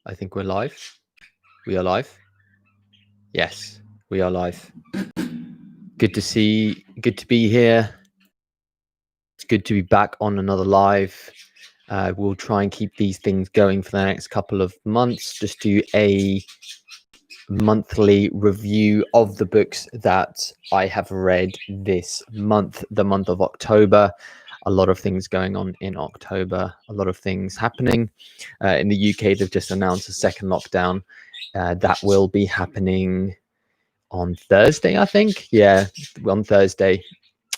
I think we're live. We are live. Yes, we are live. Good to be here. It's good to be back on another live. We'll try and keep these things going for the next couple of months. Just do a monthly review of the books that I have read this month, the month of October. A lot of things going on in October, a lot of things happening. In the UK, they've just announced a second lockdown. That will be happening on Thursday, I think. Yeah, on Thursday.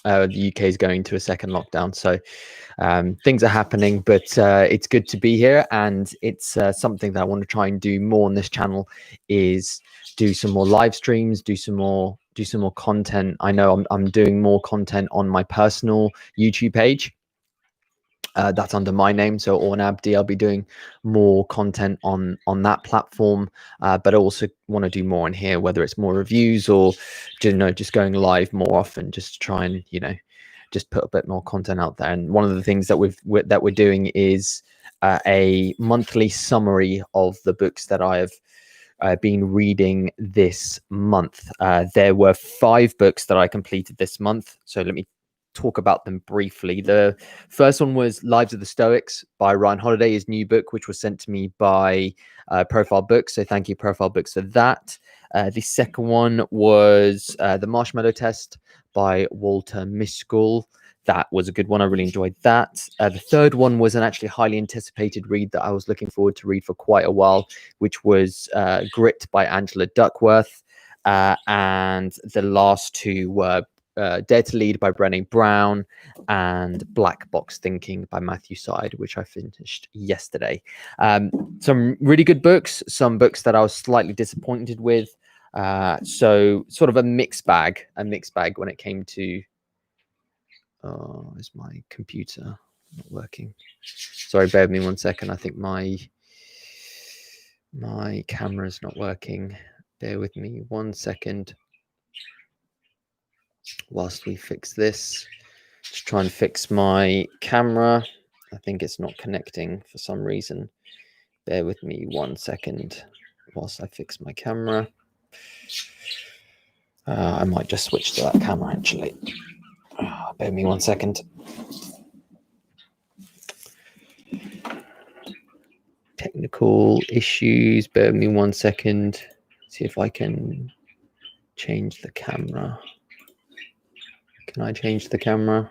The UK is going to a second lockdown. So things are happening, but it's good to be here. And it's something that I want to try and do more on this channel is do some more live streams, do some more content. I know I'm doing more content on my personal YouTube page. That's under my name, so Ornabdi. I'll be doing more content on that platform, but I also want to do more in here, whether it's more reviews or just going live more often, just to try and just put a bit more content out there. And one of the things that we're doing is a monthly summary of the books that I have been reading this month. There were 5 books that I completed this month, so let me talk about them briefly. The first one was Lives of the Stoics by Ryan Holiday, his new book, which was sent to me by Profile Books. So thank you, Profile Books, for that. The second one was The Marshmallow Test by Walter Mischel. That was a good one. I really enjoyed that. The third one was an actually highly anticipated read that I was looking forward to read for quite a while, which was Grit by Angela Duckworth. And the last 2 were Dare to Lead by Brene Brown and Black Box Thinking by Matthew Syed, which I finished yesterday. Some really good books, some books that I was slightly disappointed with. So sort of a mixed bag when it came to, is my computer not working? Sorry, bear with me 1 second. I think my camera's not working. Bear with me 1 second. Whilst we fix this, just try and fix my camera. I think it's not connecting for some reason. Bear with me 1 second whilst I fix my camera. I might just switch to that camera actually. Bear with me 1 second. Technical issues. Bear with me 1 second. See if I can change the camera. Can I change the camera?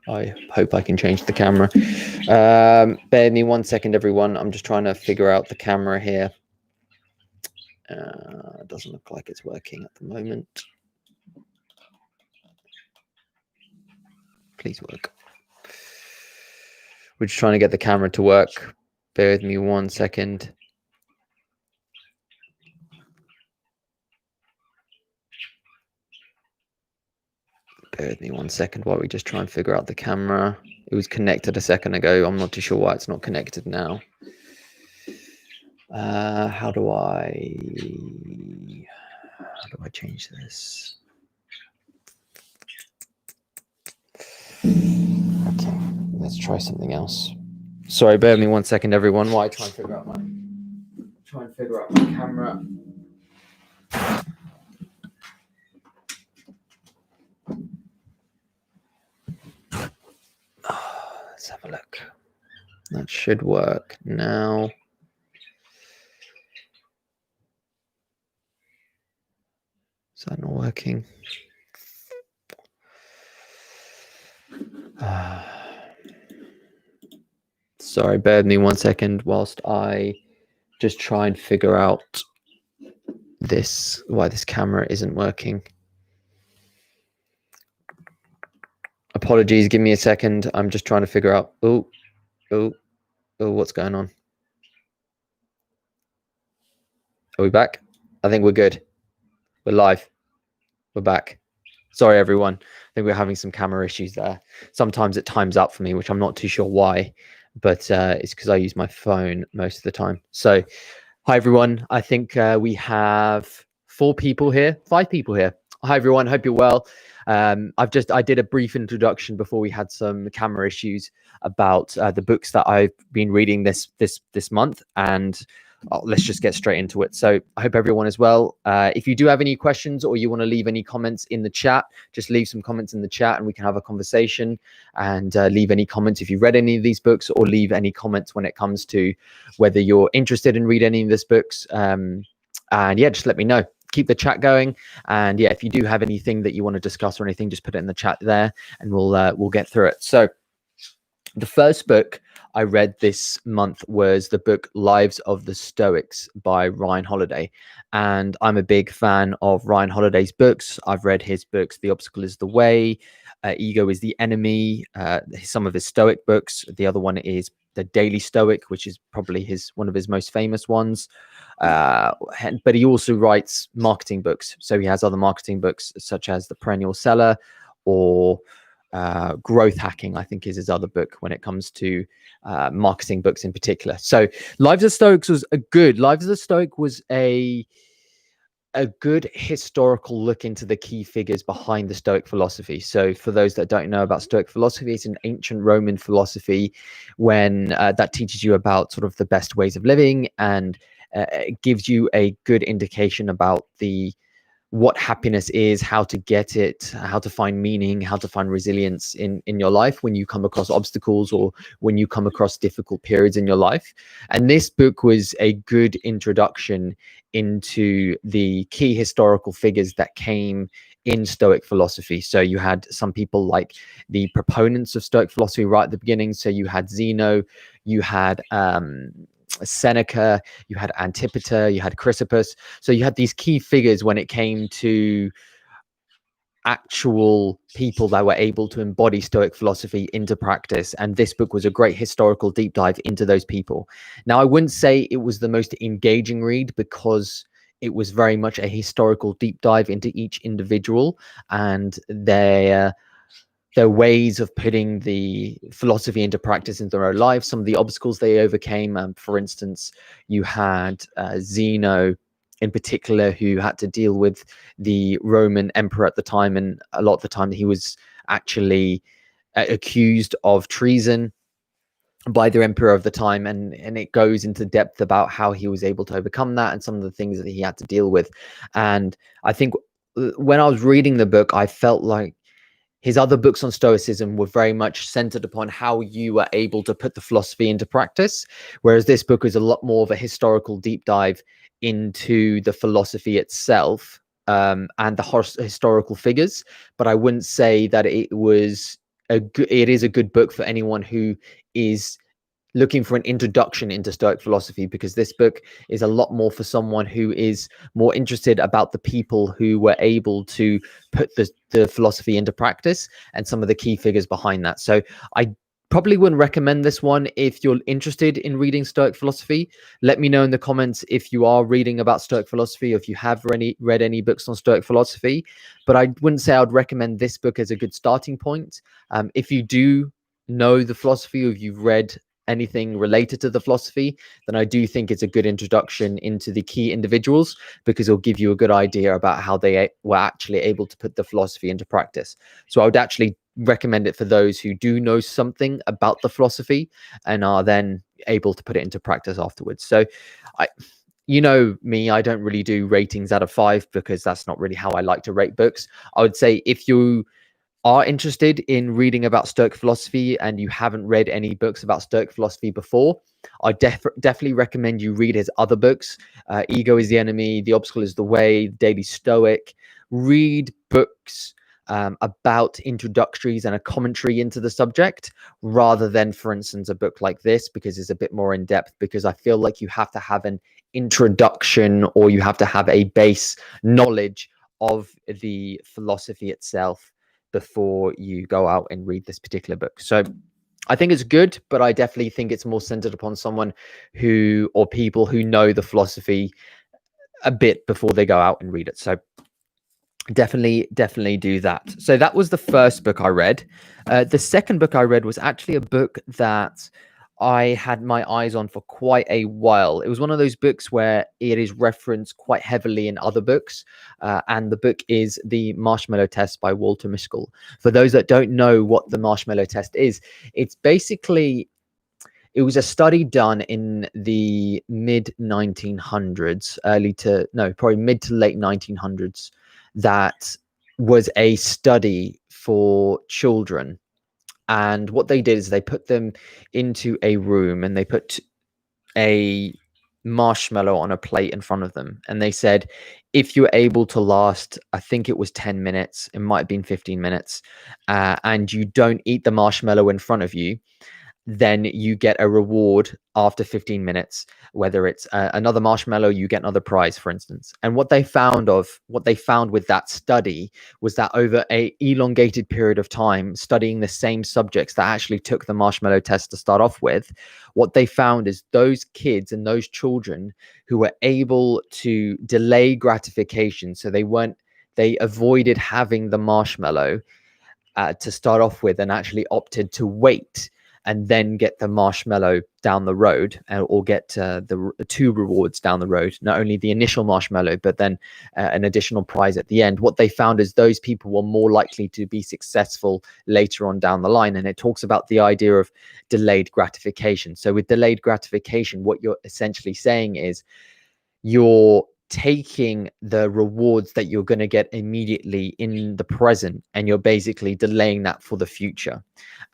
I hope I can change the camera. Bear with me 1 second, everyone. I'm just trying to figure out the camera here. It doesn't look like it's working at the moment. Please work. We're just trying to get the camera to work. Bear with me 1 second. Bear with me 1 second while we just try and figure out the camera. It was connected a second ago. I'm not too sure why it's not connected now. How do I change this? Okay, let's try something else. Sorry, bear with me 1 second, everyone, while I try and figure out my camera. Let's have a look. That should work now. Is that not working? Sorry, bear with me 1 second whilst I just try and figure out why this camera isn't working. Apologies, give me a second. I'm just trying to figure out. Oh, what's going on? Are we back? I think we're good. We're live. We're back. Sorry, everyone. I think we're having some camera issues there. Sometimes it times out for me, which I'm not too sure why, but it's because I use my phone most of the time. So, hi, everyone. I think we have 5 people here. Hi, everyone. Hope you're well. I did a brief introduction before we had some camera issues about the books that I've been reading this month, and let's just get straight into it. So I hope everyone is well. If you do have any questions or you want to leave any comments in the chat, just leave some comments in the chat and we can have a conversation, and leave any comments if you read any of these books, or leave any comments when it comes to whether you're interested in reading any of these books. And yeah, just let me know. Keep the chat going. And yeah, if you do have anything that you want to discuss or anything, just put it in the chat there and we'll get through it. So the first book I read this month was the book Lives of the Stoics by Ryan Holiday. And I'm a big fan of Ryan Holiday's books. I've read his books, The Obstacle is the Way, Ego is the Enemy, some of his Stoic books. The other one is The Daily Stoic, which is probably one of his most famous ones. But he also writes marketing books. So he has other marketing books such as The Perennial Seller, or Growth Hacking, I think, is his other book when it comes to marketing books in particular. So Lives of the Stoics was Lives of the Stoic was a good historical look into the key figures behind the Stoic philosophy. So for those that don't know about Stoic philosophy, it's an ancient Roman philosophy that teaches you about sort of the best ways of living, and it gives you a good indication about what happiness is, how to get it, how to find meaning, how to find resilience in your life when you come across obstacles or when you come across difficult periods in your life. And this book was a good introduction into the key historical figures that came in Stoic philosophy. So you had some people like the proponents of Stoic philosophy right at the beginning. So you had Zeno, you had Seneca, you had Antipater, you had Chrysippus. So you had these key figures when it came to actual people that were able to embody Stoic philosophy into practice. And this book was a great historical deep dive into those people. Now, I wouldn't say it was the most engaging read, because it was very much a historical deep dive into each individual and their ways of putting the philosophy into practice in their own lives, some of the obstacles they overcame. For instance, you had Zeno in particular, who had to deal with the Roman emperor at the time, and a lot of the time he was actually accused of treason by the emperor of the time, and it goes into depth about how he was able to overcome that and some of the things that he had to deal with. And I think when I was reading the book, I felt like his other books on Stoicism were very much centered upon how you were able to put the philosophy into practice, whereas this book is a lot more of a historical deep dive into the philosophy itself, and the historical figures. But I wouldn't say that it is a good book for anyone who is looking for an introduction into Stoic philosophy, because this book is a lot more for someone who is more interested about the people who were able to put the philosophy into practice and some of the key figures behind that. So I probably wouldn't recommend this one if you're interested in reading Stoic philosophy. Let me know in the comments if you are reading about Stoic philosophy, or if you have read any books on Stoic philosophy. But I wouldn't say I'd recommend this book as a good starting point. If you do know the philosophy, or if you've read anything related to the philosophy, then I do think it's a good introduction into the key individuals, because it'll give you a good idea about how they were actually able to put the philosophy into practice. So I would actually recommend it for those who do know something about the philosophy and are then able to put it into practice afterwards. So you know me, I don't really do ratings out of 5, because that's not really how I like to rate books. I would say if you are interested in reading about Stoic philosophy and you haven't read any books about Stoic philosophy before, I definitely recommend you read his other books. Ego is the Enemy, The Obstacle is the Way, Daily Stoic. Read books about introductories and a commentary into the subject, rather than, for instance, a book like this, because it's a bit more in depth. Because I feel like you have to have an introduction, or you have to have a base knowledge of the philosophy itself before you go out and read this particular book. So I think it's good, but I definitely think it's more centered upon someone or people who know the philosophy a bit before they go out and read it. So definitely do that. So that was the first book I read. The second book I read was actually a book that I had my eyes on for quite a while. It was one of those books where it is referenced quite heavily in other books, and the book is The Marshmallow Test by Walter Mischel. For those that don't know what the Marshmallow Test is, it's basically it was a study done in the mid 1900s, probably mid to late 1900s, that was a study for children. And what they did is they put them into a room and they put a marshmallow on a plate in front of them. And they said, if you're able to last, I think it was 10 minutes, it might have been 15 minutes, and you don't eat the marshmallow in front of you, then you get a reward after 15 minutes, whether it's another marshmallow, you get another prize, for instance. And what they found with that study was that over a elongated period of time, studying the same subjects that actually took the marshmallow test to start off with, what they found is those kids and those children who were able to delay gratification, so they avoided having the marshmallow to start off with and actually opted to wait and then get the marshmallow down the road, or get the two rewards down the road, not only the initial marshmallow, but then an additional prize at the end. What they found is those people were more likely to be successful later on down the line. And it talks about the idea of delayed gratification. So with delayed gratification, what you're essentially saying is you're taking the rewards that you're going to get immediately in the present, and you're basically delaying that for the future.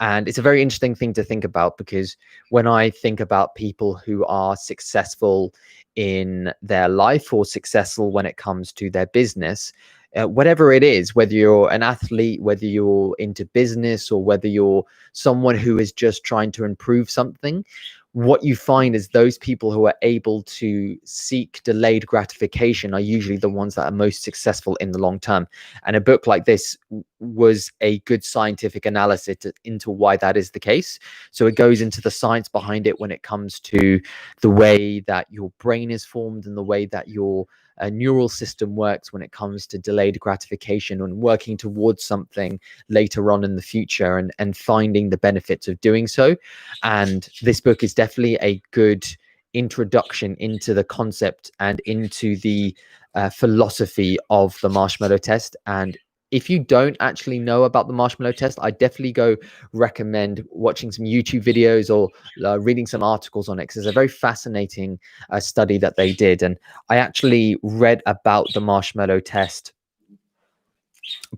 And it's a very interesting thing to think about, because when I think about people who are successful in their life or successful when it comes to their business, whatever it is, whether you're an athlete, whether you're into business, or whether you're someone who is just trying to improve something, what you find is those people who are able to seek delayed gratification are usually the ones that are most successful in the long term. And a book like this was a good scientific analysis into why that is the case. So it goes into the science behind it when it comes to the way that your brain is formed and the way that your neural system works when it comes to delayed gratification and working towards something later on in the future, and finding the benefits of doing so. And this book is definitely a good introduction into the concept and into the philosophy of the marshmallow test. And if you don't actually know about the marshmallow test, I definitely recommend watching some YouTube videos or reading some articles on it, because it's a very fascinating study that they did. And I actually read about the marshmallow test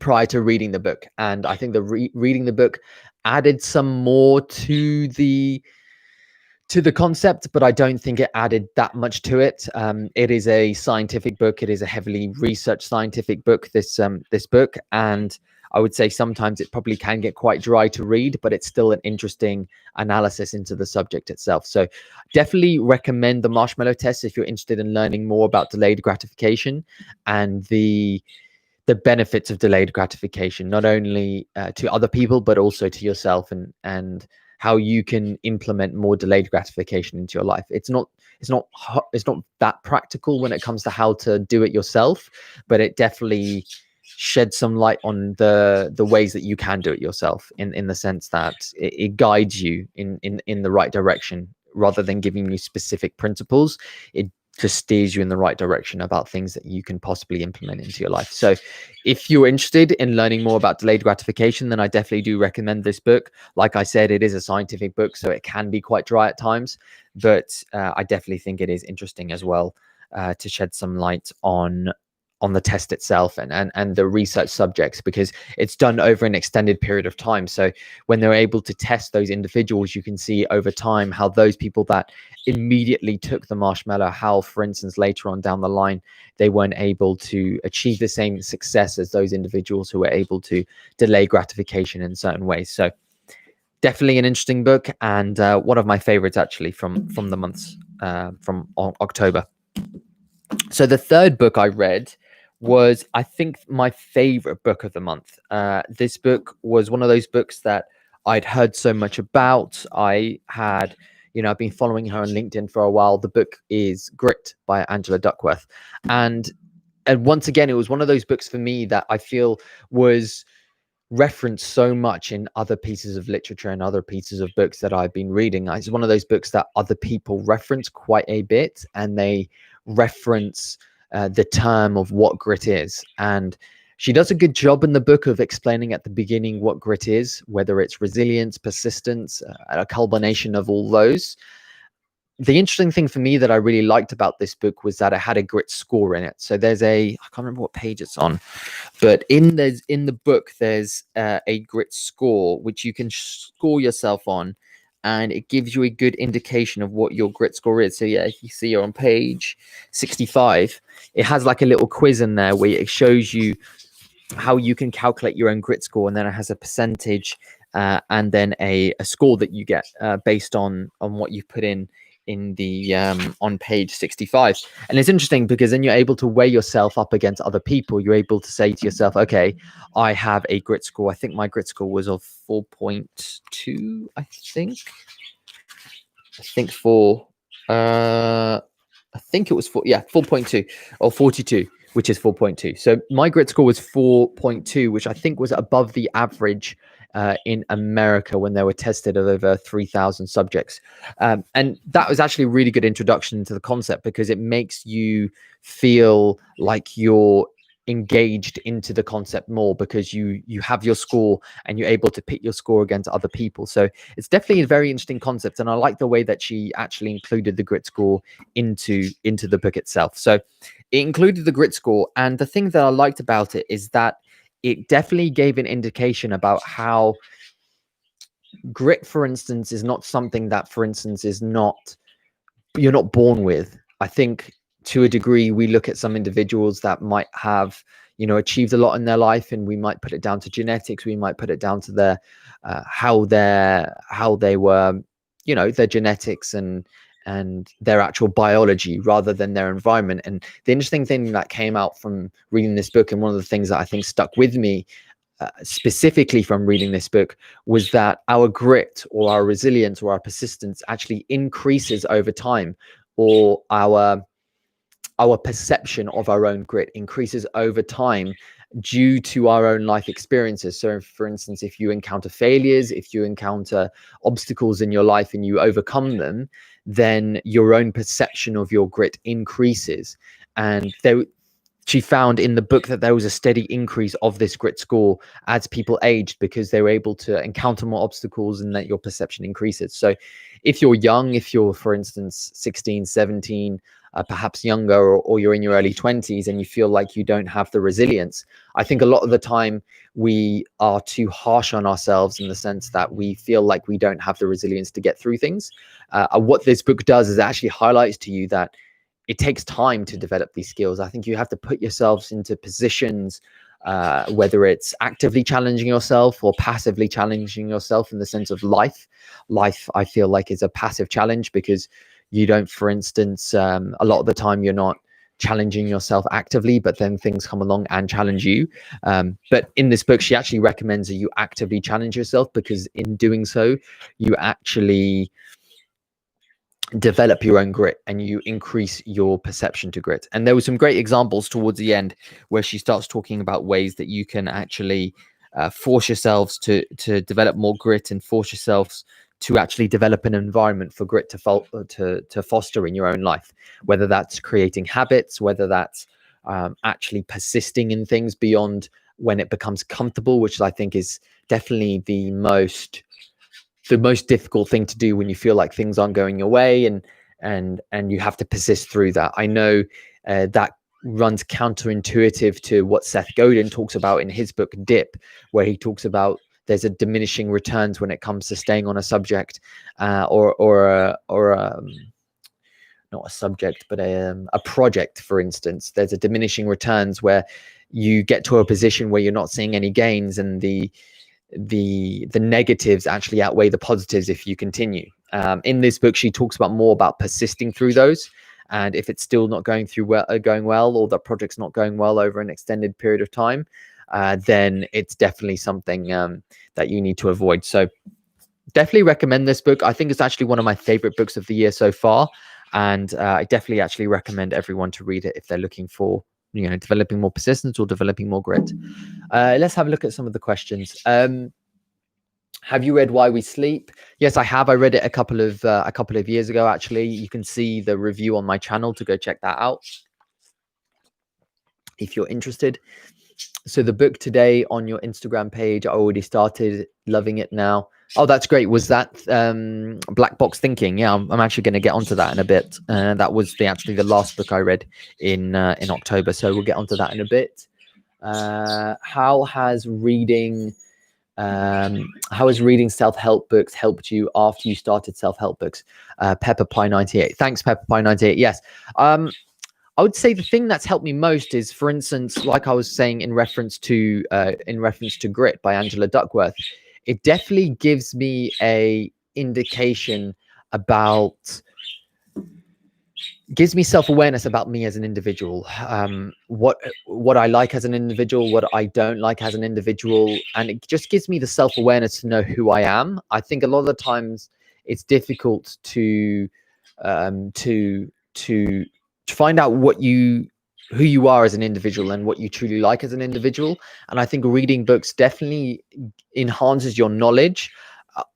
prior to reading the book, and I think reading the book added some more to the concept, but I don't think it added that much to it. It is a scientific book. It is a heavily researched scientific book, this book. And I would say sometimes it probably can get quite dry to read, but it's still an interesting analysis into the subject itself. So definitely recommend the marshmallow test if you're interested in learning more about delayed gratification and the benefits of delayed gratification, not only to other people, but also to yourself, and how you can implement more delayed gratification into your life. It's not that practical when it comes to how to do it yourself, but it definitely sheds some light on the ways that you can do it yourself, in the sense that it guides you in the right direction, rather than giving you specific principles. It just steers you in the right direction about things that you can possibly implement into your life. So if you're interested in learning more about delayed gratification, then I definitely do recommend this book. Like I said, it is a scientific book, so it can be quite dry at times, but I definitely think it is interesting as well, to shed some light on the test itself and the research subjects, because it's done over an extended period of time. So when they're able to test those individuals, you can see over time how those people that immediately took the marshmallow, how, for instance, later on down the line, they weren't able to achieve the same success as those individuals who were able to delay gratification in certain ways. So definitely an interesting book, and one of my favorites actually from the months from October. So the third book I read was, I think, my favorite book of the month. This book was one of those books that I'd heard so much about. I've been following her on LinkedIn for a while. The book is Grit by Angela Duckworth. And once again, it was one of those books for me that I feel was referenced so much in other pieces of literature and other pieces of books that I've been reading. It's one of those books that other people reference quite a bit, and they reference the term of what grit is. And She does a good job in the book of explaining at the beginning what grit is, whether it's resilience, persistence, a culmination of all those. The interesting thing for me that I really liked about this book was that it had a grit score in it. So there's I can't remember what page it's on, but in the book there's a grit score which you can score yourself on, and it gives you a good indication of what your grit score is. So yeah, if you see you're on page 65, it has like a little quiz in there where it shows you how you can calculate your own grit score, and then it has a percentage and then a score that you get based on what you put in the on page 65. And it's interesting because then you're able to weigh yourself up against other people. You're able to say to yourself, okay, I have a grit score. I think my grit score was of 4.2. I think it was 4.2 or 42, which is 4.2. So my grit score was 4.2, which I think was above the average in America when they were tested of over 3,000 subjects. And that was actually a really good introduction to the concept because it makes you feel like you're engaged into the concept more because you have your score and you're able to pit your score against other people. So it's definitely a very interesting concept, and I like the way that she actually included the grit score into the book itself. So it included the grit score, and the thing that I liked about it is that it definitely gave an indication about how grit, for instance, is not something that, for instance, you're not born with. I think to a degree we look at some individuals that might have achieved a lot in their life, and we might put it down to genetics, we might put it down to their how they were, their genetics and their actual biology rather than their environment. And the interesting thing that came out from reading this book, and one of the things that I think stuck with me specifically from reading this book, was that our grit or our resilience or our persistence actually increases over time, or our perception of our own grit increases over time due to our own life experiences. So for instance, if you encounter failures, if you encounter obstacles in your life and you overcome them, then your own perception of your grit increases. And she found in the book that there was a steady increase of this grit score as people aged because they were able to encounter more obstacles, and that your perception increases. So if you're young, if you're, for instance, 16, 17, perhaps younger, or you're in your early 20s and you feel like you don't have the resilience, I think a lot of the time we are too harsh on ourselves in the sense that we feel like we don't have the resilience to get through things. What this book does is it actually highlights to you that it takes time to develop these skills. I think you have to put yourselves into positions, whether it's actively challenging yourself or passively challenging yourself in the sense of life. Life, I feel like, is a passive challenge because you don't, for instance, a lot of the time you're not challenging yourself actively, but then things come along and challenge you. But in this book, she actually recommends that you actively challenge yourself, because in doing so, you actually develop your own grit and you increase your perception to grit. And there were some great examples towards the end where she starts talking about ways that you can actually force yourselves to develop more grit, and force yourselves to actually develop an environment for grit to foster in your own life, whether that's creating habits, whether that's actually persisting in things beyond when it becomes comfortable, which I think is definitely the most difficult thing to do when you feel like things aren't going your way, and you have to persist through that. I know that runs counterintuitive to what Seth Godin talks about in his book Dip, where he talks about there's a diminishing returns when it comes to staying on a subject, or not a subject, but a project, for instance. There's a diminishing returns where you get to a position where you're not seeing any gains, and the negatives actually outweigh the positives if you continue. In this book, she talks about more about persisting through those, and if it's still not going well, or the project's not going well over an extended period of time, then it's definitely something that you need to avoid. So definitely recommend this book. I think it's actually one of my favorite books of the year so far, and I definitely actually recommend everyone to read it if they're looking for developing more persistence or developing more grit. Let's have a look at some of the questions. Have you read Why We Sleep? Yes, I have. I read it a couple of years ago, actually. You can see the review on my channel to go check that out if you're interested. So the book today on your Instagram page, I already started, loving it now. Oh, that's great. Was that Black Box Thinking? Yeah, I'm actually going to get onto that in a bit. That was actually the last book I read in October. So we'll get onto that in a bit. How has reading self-help books helped you after you started self-help books? Pepper Pie 98. Thanks, Pepper Pie 98. Yes. I would say the thing that's helped me most is, for instance, like I was saying in reference to Grit by Angela Duckworth, it definitely gives me a indication about, gives me self-awareness about me as an individual, what I like as an individual, what I don't like as an individual, and it just gives me the self-awareness to know who I am. I think a lot of the times it's difficult to find out who you are as an individual and what you truly like as an individual. And I think reading books definitely enhances your knowledge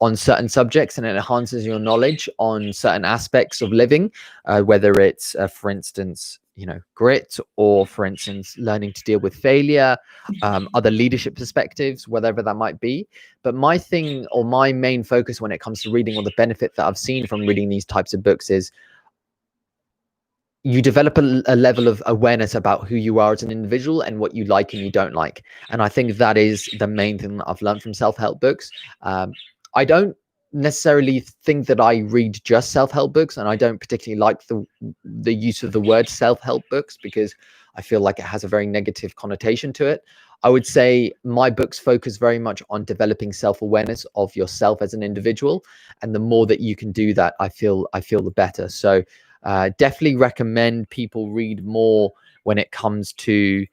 on certain subjects, and it enhances your knowledge on certain aspects of living, whether it's for instance, grit, or for instance, learning to deal with failure, other leadership perspectives, whatever that might be. But my thing, or my main focus when it comes to reading, or the benefit that I've seen from reading these types of books, is you develop a level of awareness about who you are as an individual and what you like and you don't like. And I think that is the main thing that I've learned from self-help books. I don't necessarily think that I read just self-help books, and I don't particularly like the use of the word self-help books, because I feel like it has a very negative connotation to it. I would say my books focus very much on developing self-awareness of yourself as an individual, and the more that you can do that, I feel the better. So definitely recommend people read more when it comes to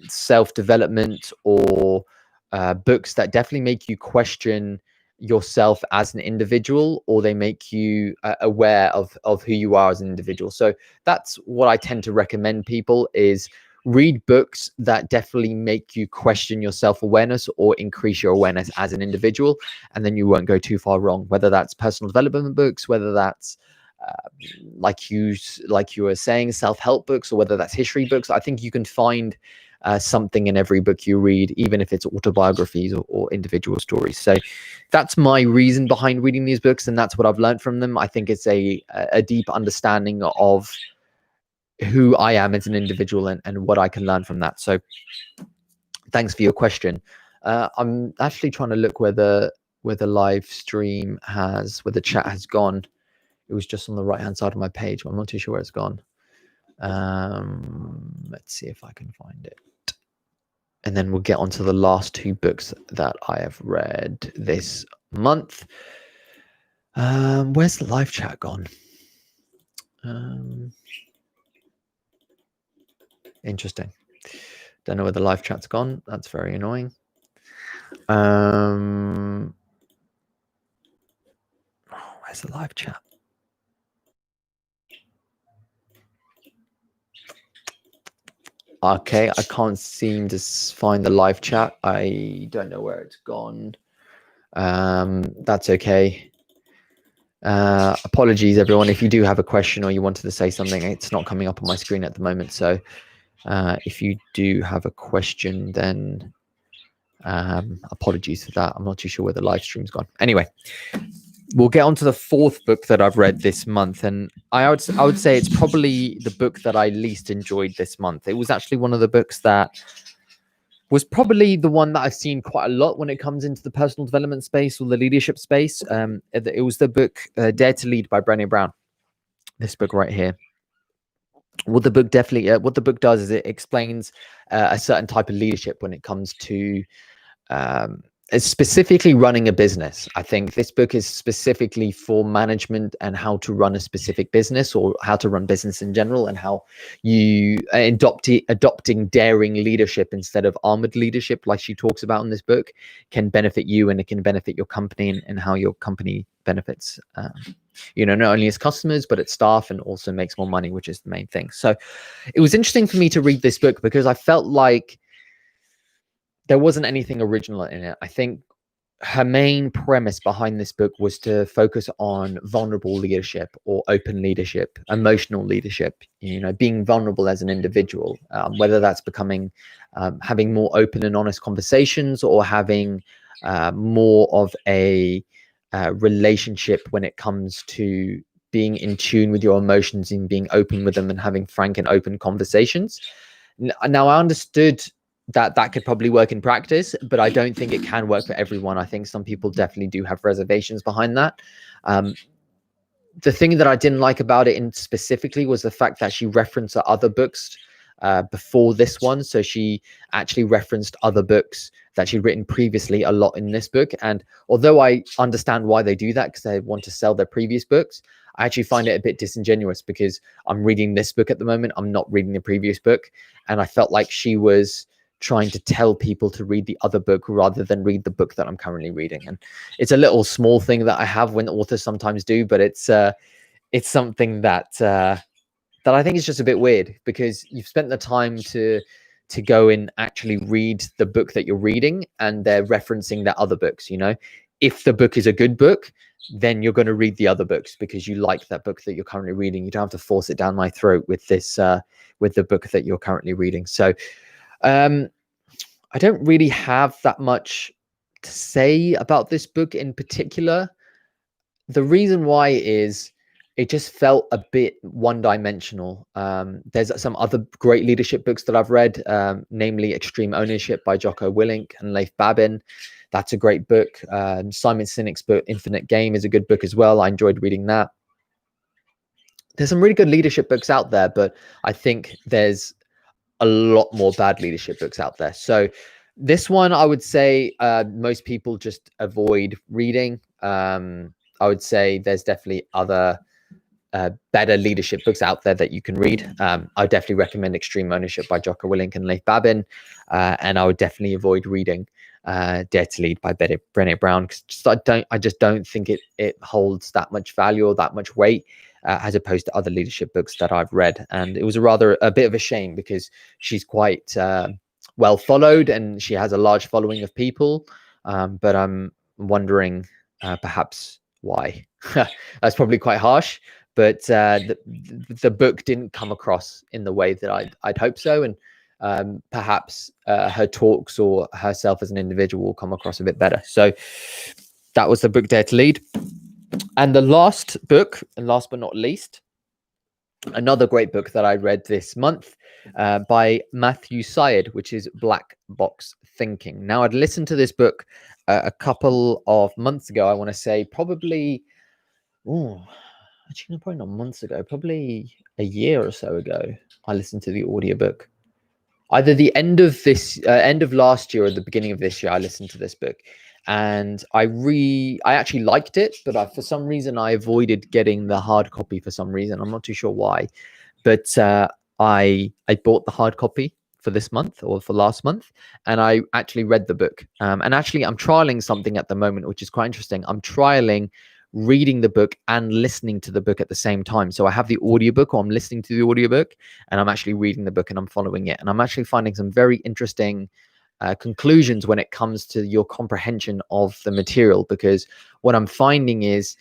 self-development, or books that definitely make you question yourself as an individual, or they make you aware of who you are as an individual. So that's what I tend to recommend people, is read books that definitely make you question your self-awareness or increase your awareness as an individual, and then you won't go too far wrong, whether that's personal development books, whether that's like you were saying, self-help books, or whether that's history books. I think you can find something in every book you read, even if it's autobiographies or individual stories. So that's my reason behind reading these books, and that's what I've learned from them. I think it's a deep understanding of who I am as an individual, and what I can learn from that. So thanks for your question. I'm actually trying to look where the live stream has, where the chat has gone. It was just on the right hand side of my page. I'm not too sure where it's gone. Let's see if I can find it. And then we'll get on to the last two books that I have read this month. Where's the live chat gone? Interesting. Don't know where the live chat's gone. That's very annoying. Where's the live chat? Okay, I can't seem to find the live chat. I don't know where it's gone. That's okay. Apologies, everyone. If you do have a question or you wanted to say something, it's not coming up on my screen at the moment. So if you do have a question, then apologies for that. I'm not too sure where the live stream's gone. Anyway, we'll get on to the fourth book that I've read this month, and I would say it's probably the book that I least enjoyed this month. It was actually one of the books that was probably the one that I've seen quite a lot when it comes into the personal development space or the leadership space. It was the book Dare to Lead by Brene Brown. This book right here. What the book does is it explains a certain type of leadership when it comes to specifically running a business. I think this book is specifically for management and how to run a specific business, or how to run business in general, and how you adopting daring leadership instead of armored leadership, like she talks about in this book, can benefit you, and it can benefit your company, and how your company benefits not only its customers but its staff, and also makes more money, which is the main thing. So it was interesting for me to read this book because I felt like there wasn't anything original in it. I think her main premise behind this book was to focus on vulnerable leadership or open leadership, emotional leadership, being vulnerable as an individual, whether that's becoming having more open and honest conversations, or having more of a relationship when it comes to being in tune with your emotions and being open with them and having frank and open conversations. Now, I understood that could probably work in practice, but I don't think it can work for everyone. I think some people definitely do have reservations behind that. The thing that I didn't like about it in specifically was the fact that she referenced other books before this one. So she actually referenced other books that she'd written previously a lot in this book. And although I understand why they do that, because they want to sell their previous books, I actually find it a bit disingenuous, because I'm reading this book at the moment. I'm not reading the previous book. And I felt like she was trying to tell people to read the other book rather than read the book that I'm currently reading. And it's a little small thing that I have when authors sometimes do, but it's something that that I think is just a bit weird, because you've spent the time to go and actually read the book that you're reading, and they're referencing their other books. If the book is a good book, then you're going to read the other books because you like that book that you're currently reading. You don't have to force it down my throat with this with the book that you're currently reading. So I don't really have that much to say about this book in particular. The reason why is it just felt a bit one-dimensional. There's some other great leadership books that I've read, namely Extreme Ownership by Jocko Willink and Leif Babin. That's a great book. Simon Sinek's book Infinite Game is a good book as well. I enjoyed reading that. There's some really good leadership books out there, but I think there's a lot more bad leadership books out there. So this one, I would say most people just avoid reading. I would say there's definitely other better leadership books out there that you can read. I would definitely recommend Extreme Ownership by Jocko Willink and Leif Babin. And I would definitely avoid reading Dare to Lead by Brene Brown, because I just don't think it holds that much value or that much weight as opposed to other leadership books that I've read. And it was a bit of a shame, because she's quite well followed and she has a large following of people. But I'm wondering perhaps why. That's probably quite harsh, but the book didn't come across in the way that I'd hope so. And perhaps her talks or herself as an individual will come across a bit better. So that was the book Dare to Lead. And the last book, and last but not least, another great book that I read this month by Matthew Syed, which is Black Box Thinking. Now, I'd listened to this book a couple of months ago. I want to say probably, actually, probably not months ago, probably a year or so ago, I listened to the audiobook. Either the end of last year or the beginning of this year, I listened to this book. And I actually liked it, but for some reason I avoided getting the hard copy for some reason. I'm not too sure why, but I bought the hard copy for this month or for last month, and I actually read the book. And actually, I'm trialing something at the moment, which is quite interesting. I'm trialing reading the book and listening to the book at the same time. So I have the audiobook, or I'm listening to the audiobook, and I'm actually reading the book and I'm following it. And I'm actually finding some very interesting conclusions when it comes to your comprehension of the material, because what I'm finding is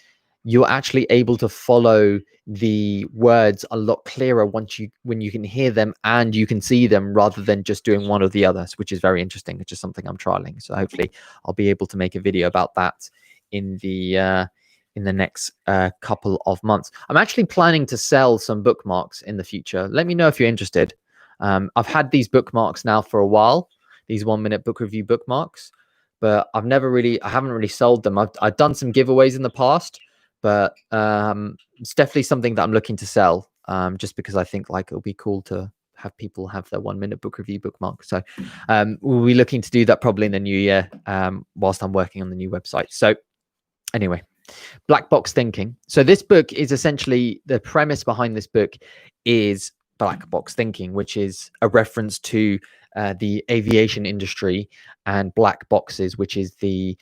you're actually able to follow the words a lot clearer when you can hear them and you can see them, rather than just doing one or the other, which is very interesting. It's just something I'm trialing. So hopefully I'll be able to make a video about that in the next couple of months. I'm actually planning to sell some bookmarks in the future. Let me know if you're interested. I've had these bookmarks now for a while, these 1 minute book review bookmarks, but I haven't really sold them. I've done some giveaways in the past, but it's definitely something that I'm looking to sell, just because I think like it'll be cool to have people have their 1 minute book review bookmark. So we'll be looking to do that probably in the new year, whilst I'm working on the new website. So anyway, Black Box Thinking. So this book is essentially, the premise behind this book is black box thinking, which is a reference to the aviation industry and black boxes, which is the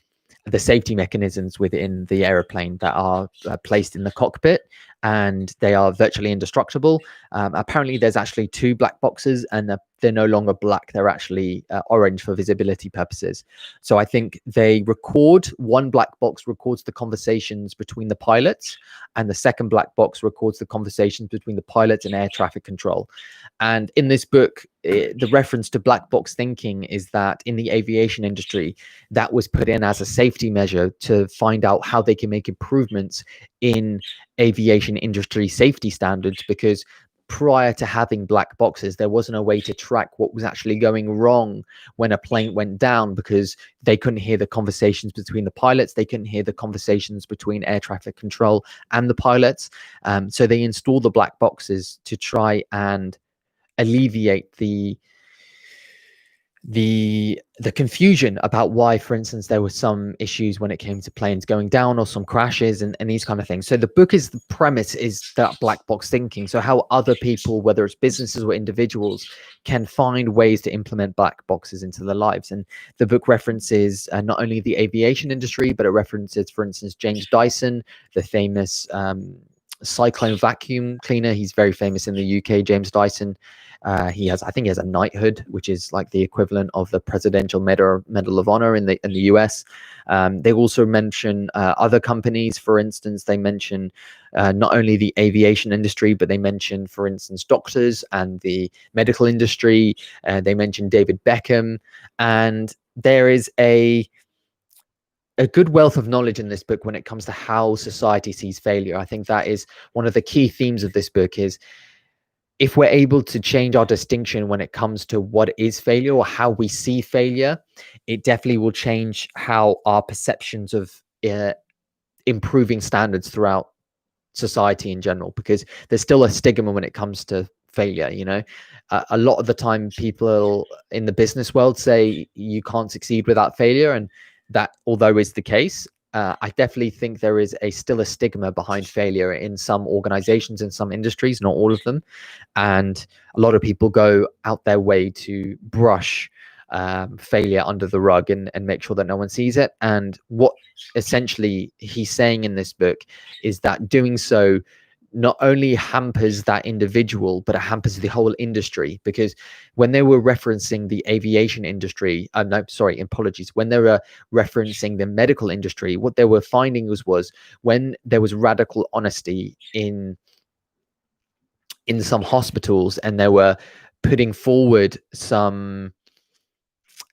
safety mechanisms within the aeroplane that are placed in the cockpit, and they are virtually indestructible. Apparently there's actually 2 black boxes, and they're no longer black, they're actually orange for visibility purposes. So I think they record, one black box records the conversations between the pilots, and the second black box records the conversations between the pilots and air traffic control. And in this book, the reference to black box thinking is that in the aviation industry, that was put in as a safety measure to find out how they can make improvements in aviation industry safety standards, because prior to having black boxes, there wasn't a way to track what was actually going wrong when a plane went down, because they couldn't hear the conversations between the pilots, they couldn't hear the conversations between air traffic control and the pilots. So they installed the black boxes to try and alleviate the confusion about why, for instance, there were some issues when it came to planes going down or some crashes and these kind of things. So the book is, the premise is that black box thinking. So how other people, whether it's businesses or individuals, can find ways to implement black boxes into their lives. And the book references not only the aviation industry, but it references, for instance, James Dyson, the famous cyclone vacuum cleaner. He's very famous in the UK, James Dyson. He has, I think he has a knighthood, which is like the equivalent of the Presidential Medal of Honor in the US. They also mention other companies. For instance, they mention not only the aviation industry, but they mention, for instance, doctors and the medical industry. They mention David Beckham, and there is a good wealth of knowledge in this book when it comes to how society sees failure. I think that is one of the key themes of this book, is if we're able to change our distinction when it comes to what is failure or how we see failure, it definitely will change how our perceptions of improving standards throughout society in general, because there's still a stigma when it comes to failure. You know, a lot of the time people in the business world say you can't succeed without failure, and that, although is the case, I definitely think there is still a stigma behind failure in some organizations, in some industries, not all of them. And a lot of people go out their way to brush failure under the rug and make sure that no one sees it. And what essentially he's saying in this book is that doing so not only hampers that individual, but it hampers the whole industry. Because when they were referencing the aviation industry, when they were referencing the medical industry, what they were finding was when there was radical honesty in some hospitals, and they were putting forward some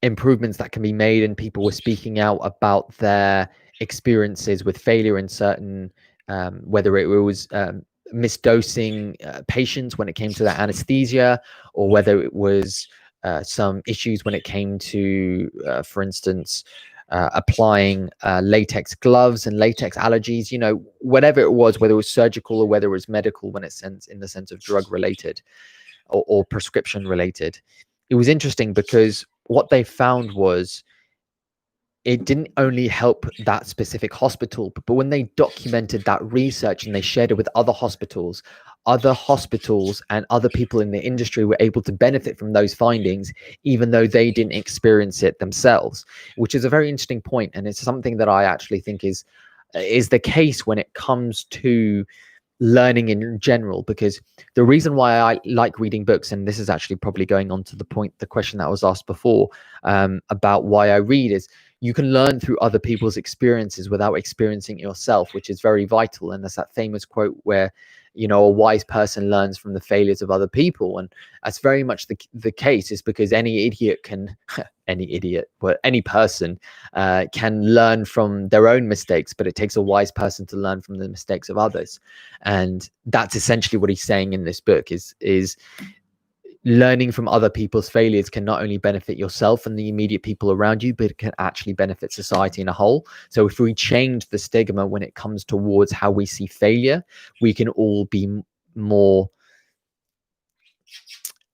improvements that can be made, and people were speaking out about their experiences with failure in certain, whether it was misdosing patients when it came to the anesthesia, or whether it was some issues when it came to, for instance, applying latex gloves and latex allergies, you know, whatever it was, whether it was surgical or whether it was medical, when it's in the sense of drug related or prescription related. It was interesting because what they found was it didn't only help that specific hospital, but when they documented that research and they shared it with other hospitals and other people in the industry were able to benefit from those findings, even though they didn't experience it themselves, which is a very interesting point. And it's something that I actually think is the case when it comes to learning in general. Because the reason why I like reading books, and this is actually probably going on to the question that was asked before, about why I read, is you can learn through other people's experiences without experiencing it yourself, which is very vital. And there's that famous quote where, you know, a wise person learns from the failures of other people. And that's very much the case, is because any idiot can any person can learn from their own mistakes, but it takes a wise person to learn from the mistakes of others. And that's essentially what he's saying in this book, is learning from other people's failures can not only benefit yourself and the immediate people around you, but it can actually benefit society in a whole. So if we change the stigma when it comes towards how we see failure, we can all be more,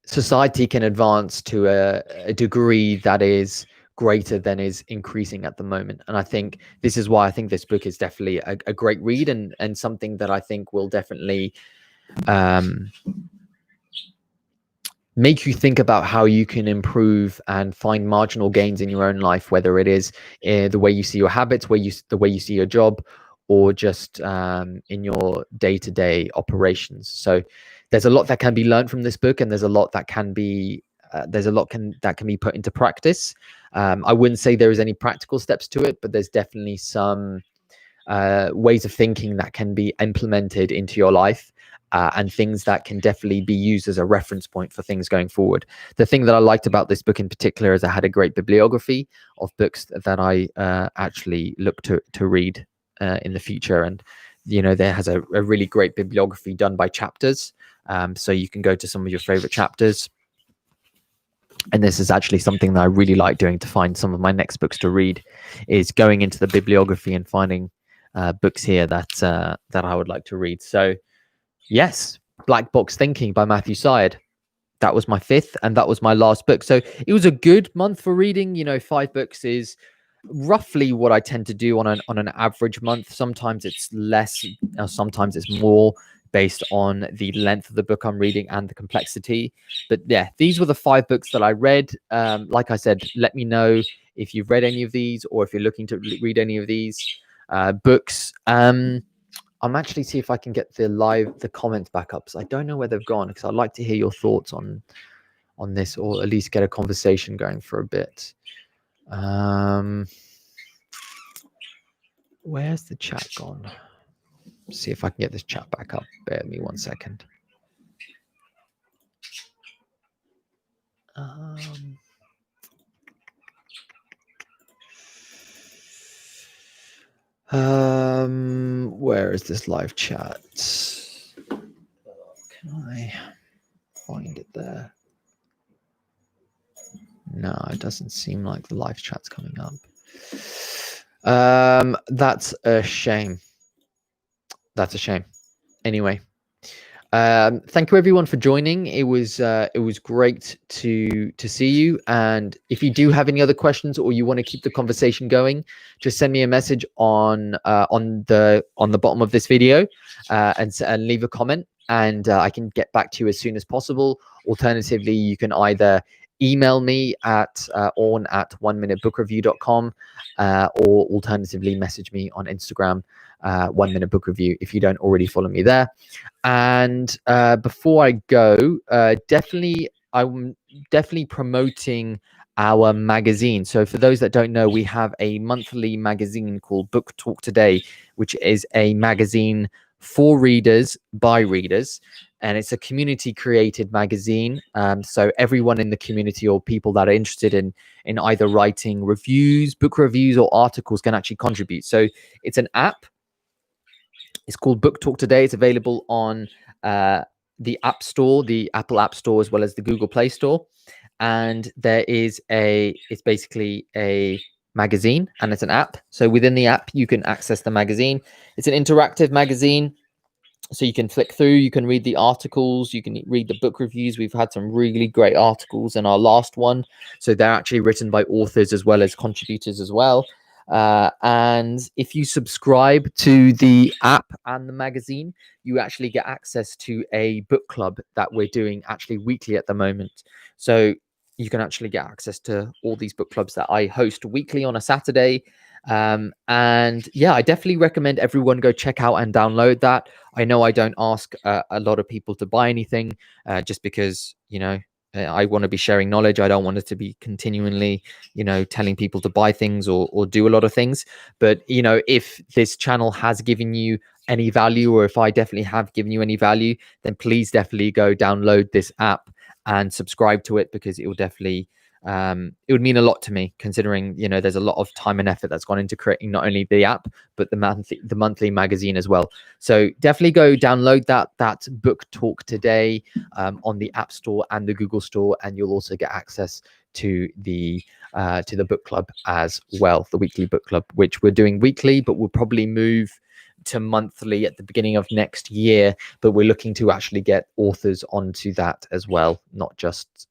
society can advance to a degree that is greater than is increasing at the moment. And I think this is why I think this book is definitely a great read, and something that I think will definitely make you think about how you can improve and find marginal gains in your own life, whether it is the way you see your habits, the way you see your job, or just in your day-to-day operations. So there's a lot that can be learned from this book, and there's a lot that can be there's a lot that can be put into practice. I wouldn't say there is any practical steps to it, but there's definitely some ways of thinking that can be implemented into your life, and things that can definitely be used as a reference point for things going forward. The thing that I liked about this book in particular is I had a great bibliography of books that I actually look to read in the future. And, there has a really great bibliography done by chapters. So you can go to some of your favorite chapters. And this is actually something that I really like doing to find some of my next books to read, is going into the bibliography and finding books here that I would like to read. So yes, Black Box Thinking by Matthew Syed. That was my 5th, and that was my last book. So it was a good month for reading. 5 books is roughly what I tend to do on an average month. Sometimes it's less, sometimes it's more, based on the length of the book I'm reading and the complexity. But yeah, these were the 5 books that I read. Like I said, let me know if you've read any of these, or if you're looking to read any of these books. I'm actually see if I can get the comments back up. So I don't know where they've gone, because I'd like to hear your thoughts on this, or at least get a conversation going for a bit. Where's the chat gone? See if I can get this chat back up. Bear with me 1 second. Where is this live chat? Can I find it there? No, it doesn't seem like the live chat's coming up. That's a shame. That's a shame. Anyway, thank you everyone for joining. It was great to see you. And if you do have any other questions, or you want to keep the conversation going, just send me a message on the bottom of this video, and leave a comment, and I can get back to you as soon as possible. Alternatively, you can either email me at on@oneminutebookreview.com, or alternatively message me on Instagram, 1 Minute Book Review, if you don't already follow me there. And before I go, I'm definitely promoting our magazine. So for those that don't know, we have a monthly magazine called Book Talk Today, which is a magazine for readers by readers, and it's a community created magazine. So everyone in the community, or people that are interested in either writing reviews, book reviews, or articles, can actually contribute. So it's an app. It's called Book Talk Today. It's available on the App Store, the Apple App Store, as well as the Google Play Store. And it's basically a magazine, and it's an app. So within the app, you can access the magazine. It's an interactive magazine, so you can flick through, you can read the articles, you can read the book reviews. We've had some really great articles in our last one. So they're actually written by authors as well as contributors as well. And if you subscribe to the app and the magazine, you actually get access to a book club that we're doing actually weekly at the moment. So you can actually get access to all these book clubs that I host weekly on a Saturday. And yeah, I definitely recommend everyone go check out and download that. I know I don't ask a lot of people to buy anything, just because, I want to be sharing knowledge. I don't want it to be continually, telling people to buy things or do a lot of things. But, if this channel has given you any value, or if I definitely have given you any value, then please definitely go download this app and subscribe to it, because it will definitely, it would mean a lot to me, considering, there's a lot of time and effort that's gone into creating not only the app, but the monthly magazine as well. So definitely go download that Book Talk Today on the App Store and the Google Store, and you'll also get access to the book club as well, the weekly book club, which we're doing weekly, but we'll probably move to monthly at the beginning of next year. But we're looking to actually get authors onto that as well, not just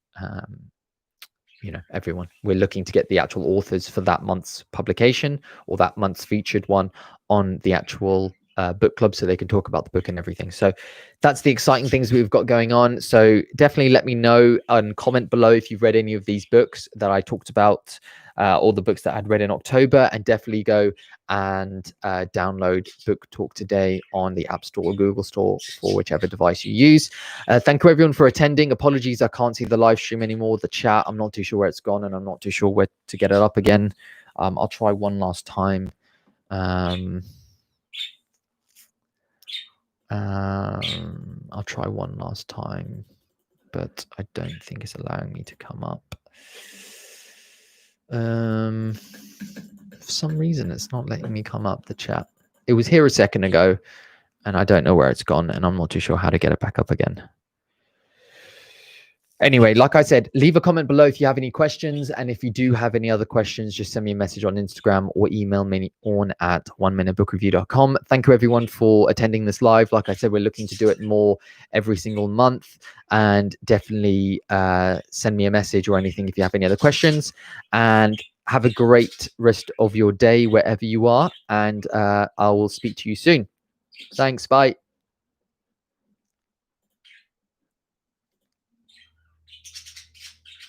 everyone. We're looking to get the actual authors for that month's publication, or that month's featured one, on the actual book club, so they can talk about the book and everything. So that's the exciting things we've got going on. So definitely let me know and comment below if you've read any of these books that I talked about all the books that I'd read in October, and definitely go and download Book Talk Today on the App Store or Google Store for whichever device you use. Thank you everyone for attending. Apologies, I can't see the live stream anymore. The chat, I'm not too sure where it's gone, and I'm not too sure where to get it up again. I'll try one last time. I'll try one last time, but I don't think it's allowing me to come up. For some reason, it's not letting me come up the chat. It was here a second ago, and I don't know where it's gone, and I'm not too sure how to get it back up again. Anyway, like I said, leave a comment below if you have any questions. And if you do have any other questions, just send me a message on Instagram or email me on at oneminutebookreview.com. Thank you everyone for attending this live. Like I said, we're looking to do it more every single month, and definitely send me a message or anything if you have any other questions, and have a great rest of your day wherever you are. And I will speak to you soon. Thanks. Bye.